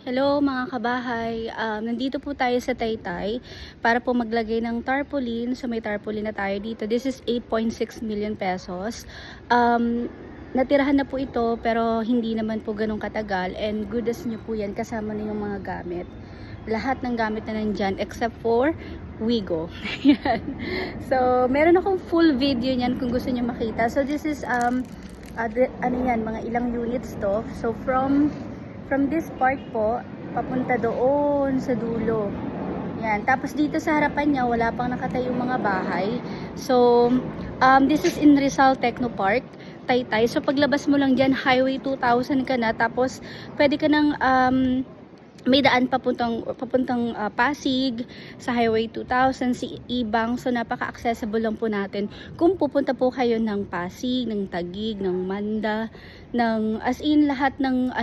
Hello mga kabahay, nandito po tayo sa Taytay para po maglagay ng tarpaulin. So may tarpaulin na tayo dito. This is 8.6 million pesos. Natirahan na po ito pero hindi naman po ganun katagal, and good as nyo po yan, kasama na yung mga gamit. Lahat ng gamit na nandyan except for Wigo. So meron akong full video niyan kung gusto nyo makita. So this is ano yan, mga ilang units to. So from this part po, papunta doon sa dulo. Yan. Tapos dito sa harapan niya, wala pang nakatayong mga bahay. So, this is in Rizal Techno Park, Taytay. So, paglabas mo lang dyan, Highway 2000 ka na. Tapos, pwede ka ng may daan papuntang Pasig sa Highway 2000, si Ibang. So napaka-accessible lang po natin kung pupunta po kayo ng Pasig, ng Taguig, ng Manda, ng as in lahat ng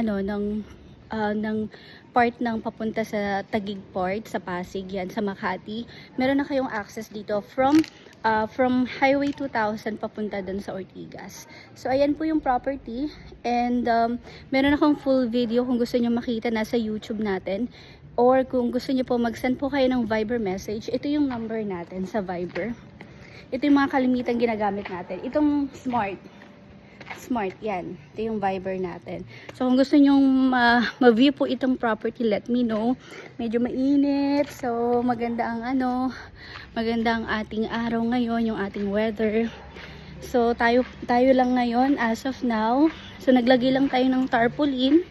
ng part ng papunta sa Taguig Port, sa Pasig, yan sa Makati. Meron na kayong access dito from Highway 2000 papunta dun sa Ortigas. So ayan po yung property, and meron akong full video kung gusto niyo makita, nasa YouTube natin, or kung gusto niyo po mag-send po kayo ng Viber message, ito yung number natin sa Viber. Ito yung mga kalimitang ginagamit natin. Itong Smart, yan. Ito yung Viber natin. So, kung gusto nyong ma-view po itong property, let me know. Medyo mainit. So, maganda ang ating araw ngayon, yung ating weather. So, tayo lang ngayon as of now. So, naglagay lang tayo ng tarpaulin.